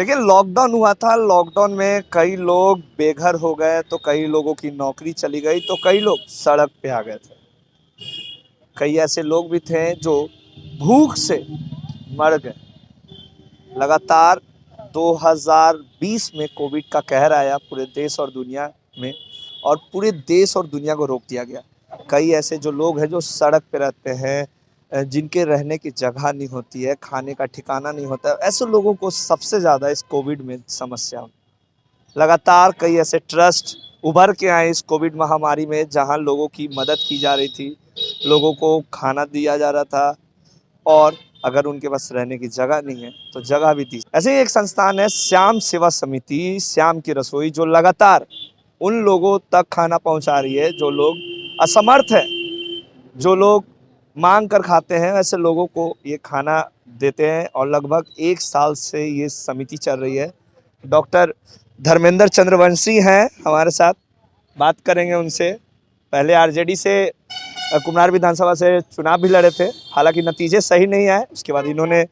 देखिए, लॉकडाउन हुआ था। लॉकडाउन में कई लोग बेघर हो गए, तो कई लोगों की नौकरी चली गई, तो कई लोग सड़क पे आ गए थे। कई ऐसे लोग भी थे जो भूख से मर गए। लगातार 2020 में कोविड का कहर आया पूरे देश और दुनिया में, और पूरे देश और दुनिया को रोक दिया गया। कई ऐसे जो लोग हैं जो सड़क पे रहते हैं, जिनके रहने की जगह नहीं होती है, खाने का ठिकाना नहीं होता है, ऐसे लोगों को सबसे ज़्यादा इस कोविड में समस्या हुई। लगातार कई ऐसे ट्रस्ट उभर के आए इस कोविड महामारी में, जहां लोगों की मदद की जा रही थी, लोगों को खाना दिया जा रहा था, और अगर उनके पास रहने की जगह नहीं है तो जगह भी दी। ऐसे ही एक संस्थान है श्याम सेवा समिति, श्याम की रसोई, जो लगातार उन लोगों तक खाना पहुंचा रही है जो लोग असमर्थ है, जो लोग मांग कर खाते हैं। ऐसे लोगों को ये खाना देते हैं, और लगभग 1 साल से ये समिति चल रही है। डॉक्टर धर्मेंद्र चंद्रवंशी हैं हमारे साथ, बात करेंगे उनसे। पहले आरजेडी से कुम्हार विधानसभा से चुनाव भी लड़े थे, हालांकि नतीजे सही नहीं आए। उसके बाद इन्होंने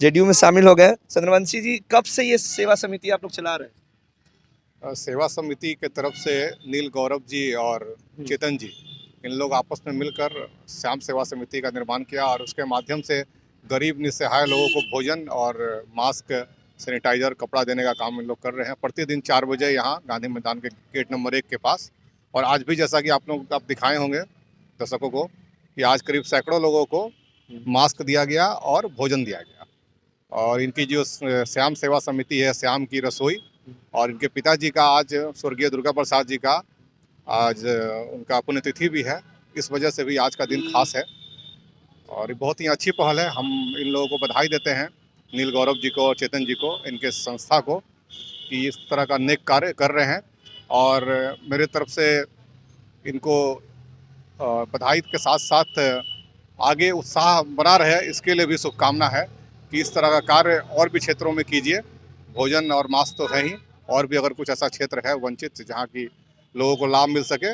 जेडीयू में शामिल हो गए। चंद्रवंशी जी, कब से ये सेवा समिति आप लोग चला रहे हैं? सेवा समिति के तरफ से नील गौरव जी और चेतन जी, इन लोग आपस में मिलकर श्याम सेवा समिति का निर्माण किया, और उसके माध्यम से गरीब निस्सहाय लोगों को भोजन और मास्क, सैनिटाइजर, कपड़ा देने का काम इन लोग कर रहे हैं। प्रतिदिन 4 बजे यहाँ गांधी मैदान के गेट नंबर 1 के पास। और आज भी जैसा कि आप दिखाए होंगे दर्शकों को, कि आज करीब सैकड़ों लोगों को मास्क दिया गया और भोजन दिया गया। और इनकी जो श्याम सेवा समिति है, श्याम की रसोई, और इनके पिताजी का आज, स्वर्गीय दुर्गा प्रसाद जी का आज उनका पुण्यतिथि भी है। इस वजह से भी आज का दिन खास है, और ये बहुत ही अच्छी पहल है। हम इन लोगों को बधाई देते हैं, नील गौरव जी को और चेतन जी को, इनके संस्था को, कि इस तरह का नेक कार्य कर रहे हैं। और मेरे तरफ से इनको बधाई के साथ साथ आगे उत्साह बना रहे, इसके लिए भी शुभकामना है कि इस तरह का कार्य और भी क्षेत्रों में कीजिए। भोजन और मास्क तो है ही, और भी अगर कुछ ऐसा क्षेत्र है वंचित जहाँ की लोगों को लाभ मिल सके।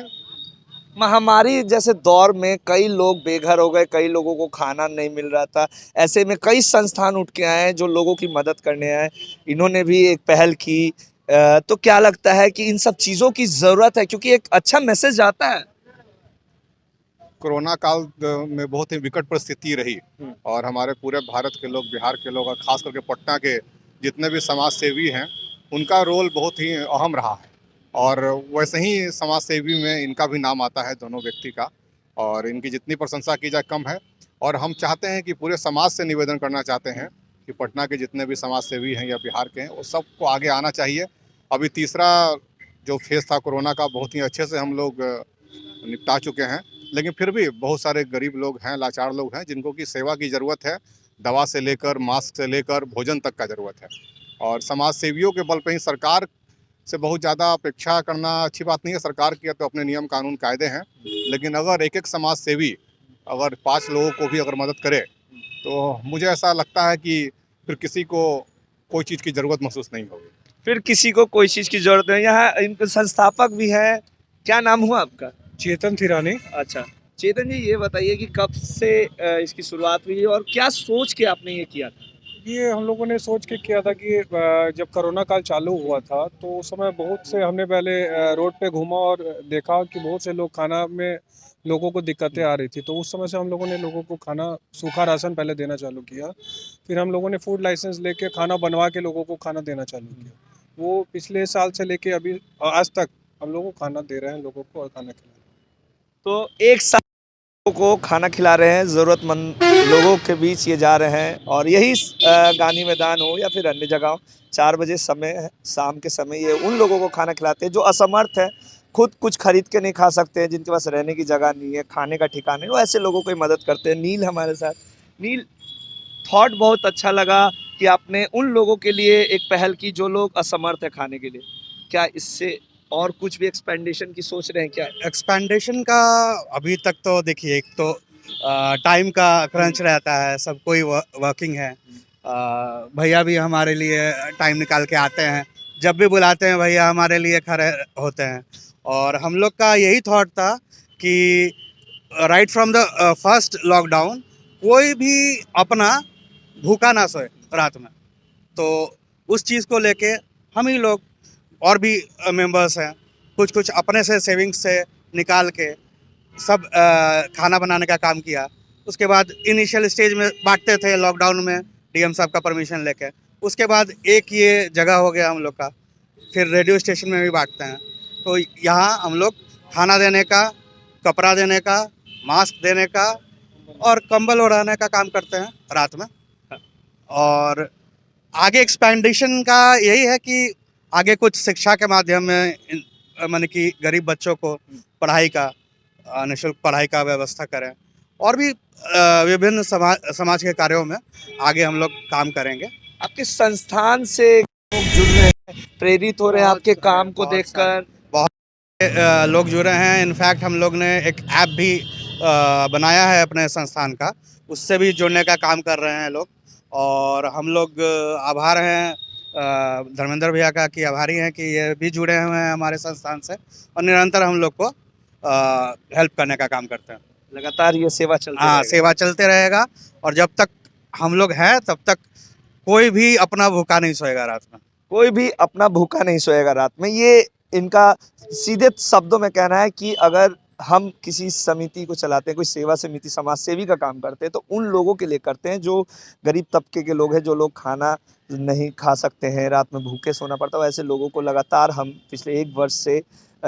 महामारी जैसे दौर में कई लोग बेघर हो गए, कई लोगों को खाना नहीं मिल रहा था। ऐसे में कई संस्थान उठ के आए हैं जो लोगों की मदद करने आए। इन्होंने भी एक पहल की। तो क्या लगता है कि इन सब चीज़ों की ज़रूरत है, क्योंकि एक अच्छा मैसेज आता है। कोरोना काल में बहुत ही विकट परिस्थिति रही, और हमारे पूरे भारत के लोग, बिहार के लोग, और खास करके पटना के जितने भी समाज सेवी हैं, उनका रोल बहुत ही अहम रहा है। और वैसे ही समाज सेवी में इनका भी नाम आता है, दोनों व्यक्ति का, और इनकी जितनी प्रशंसा की जाए कम है। और हम चाहते हैं कि पूरे समाज से निवेदन करना चाहते हैं कि पटना के जितने भी समाज सेवी हैं या बिहार के हैं, वो सबको आगे आना चाहिए। अभी तीसरा जो फेज़ था कोरोना का, बहुत ही अच्छे से हम लोग निपटा चुके हैं, लेकिन फिर भी बहुत सारे गरीब लोग हैं, लाचार लोग हैं, जिनको की सेवा की ज़रूरत है। दवा से लेकर, मास्क से लेकर, भोजन तक का ज़रूरत है। और समाज सेवियों के बल पे ही सरकार से बहुत ज़्यादा अपेक्षा करना अच्छी बात नहीं है। सरकार की तो अपने नियम, कानून, कायदे हैं, लेकिन अगर एक समाज सेवी अगर 5 लोगों को भी अगर मदद करे, तो मुझे ऐसा लगता है कि फिर किसी को कोई चीज़ की ज़रूरत महसूस नहीं होगी। फिर किसी को कोई चीज़ की ज़रूरत नहीं। यहाँ इनके संस्थापक भी हैं। क्या नाम हुआ आपका? चेतन थिरानी। अच्छा, चेतन जी, ये बताइए कि कब से इसकी शुरुआत हुई और क्या सोच के आपने ये किया था? ये हम लोगों ने सोच के किया था कि जब कोरोना काल चालू हुआ था तो उस समय बहुत से हमने पहले रोड पे घूमा और देखा कि बहुत से लोग खाना में, लोगों को दिक्कतें आ रही थी। तो उस समय से हम लोगों ने लोगों को खाना, सूखा राशन पहले देना चालू किया। फिर हम लोगों ने फूड लाइसेंस लेके खाना बनवा के लोगों को खाना देना चालू किया। वो पिछले साल से लेके अभी आज तक हम लोग को खाना दे रहे हैं, लोगों को और खाना खिला रहे हैं। तो एक साल लोगों को खाना खिला रहे हैं, ज़रूरतमंद लोगों के बीच ये जा रहे हैं। और यही गांधी मैदान हो या फिर अन्य जगह हो, 4 बजे समय है, शाम के समय ये उन लोगों को खाना खिलाते हैं जो असमर्थ हैं, खुद कुछ खरीद के नहीं खा सकते हैं, जिनके पास रहने की जगह नहीं है, खाने का ठिकाना नहीं, वो ऐसे लोगों को ही मदद करते हैं। नील हमारे साथ। नील, थॉट बहुत अच्छा लगा कि आपने उन लोगों के लिए एक पहल की जो लोग असमर्थ है खाने के लिए। क्या इससे और कुछ भी एक्सपेंडेशन की सोच रहे हैं क्या? एक्सपेंडेशन का अभी तक तो देखिए, एक तो टाइम का क्रंच रहता है, सब कोई वर्किंग है। भैया भी हमारे लिए टाइम निकाल के आते हैं, जब भी बुलाते हैं भैया हमारे लिए खड़े होते हैं। और हम लोग का यही थॉट था कि right from the first lockdown कोई भी अपना भूखा ना सोए रात में। तो उस चीज़ को लेके हम ही लोग और भी मेंबर्स हैं, कुछ कुछ अपने से सेविंग्स से निकाल के सब खाना बनाने का काम किया। उसके बाद इनिशियल स्टेज में बांटते थे लॉकडाउन में डीएम साहब का परमिशन लेके। उसके बाद एक ये जगह हो गया हम लोग का, फिर रेडियो स्टेशन में भी बांटते हैं। तो यहाँ हम लोग खाना देने का, कपड़ा देने का, मास्क देने का और कंबल ओढ़ाने का काम करते हैं रात में। और आगे एक्सपेंडिशन का यही है कि आगे कुछ शिक्षा के माध्यम में माने कि गरीब बच्चों को पढ़ाई का निःशुल्क पढ़ाई का व्यवस्था करें और भी विभिन्न समाज के कार्यों में आगे हम लोग काम करेंगे। आपके संस्थान से लोग जुड़ रहे हैं, प्रेरित हो रहे हैं आपके काम को देखकर? लोग जुड़े हैं। इनफैक्ट हम लोग ने एक ऐप भी बनाया है अपने संस्थान का, उससे भी जुड़ने का काम कर रहे हैं लोग। और हम लोग आभार हैं धर्मेंद्र भैया का कि आभारी हैं कि ये भी जुड़े हुए हैं हमारे संस्थान से और निरंतर हम लोग को हेल्प करने का काम करते हैं। लगातार ये सेवा चलती हाँ, रहेगी। सेवा चलते रहेगा और जब तक हम लोग हैं तब तक कोई भी अपना भूखा नहीं सोएगा रात में। कोई भी अपना भूखा नहीं सोएगा रात में। ये इनका सीधे शब्दों में कहना है कि अगर हम किसी समिति को चलाते हैं, कोई सेवा समिति समाज सेवी का काम करते हैं, तो उन लोगों के लिए करते हैं जो गरीब तबके के लोग हैं, जो लोग खाना नहीं खा सकते हैं, रात में भूखे सोना पड़ता है। ऐसे लोगों को लगातार हम पिछले 1 वर्ष से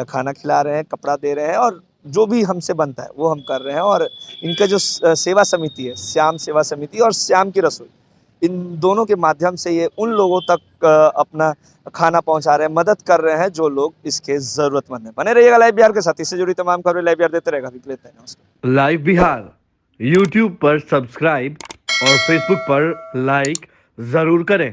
खाना खिला रहे हैं, कपड़ा दे रहे हैं और जो भी हमसे बनता है वो हम कर रहे हैं। और इनका जो सेवा समिति है, श्याम सेवा समिति और श्याम की रसोई, इन दोनों के माध्यम से ये उन लोगों तक अपना खाना पहुंचा रहे हैं, मदद कर रहे हैं जो लोग इसके ज़रूरतमंद हैं। बने रहिएगा लाइव बिहार के साथ, इससे जुड़ी तमाम खबरें लाइव बिहार देते रहेगा। लेते हैं, नमस्कार। लाइव बिहार यूट्यूब पर सब्सक्राइब और फेसबुक पर लाइक ज़रूर करें।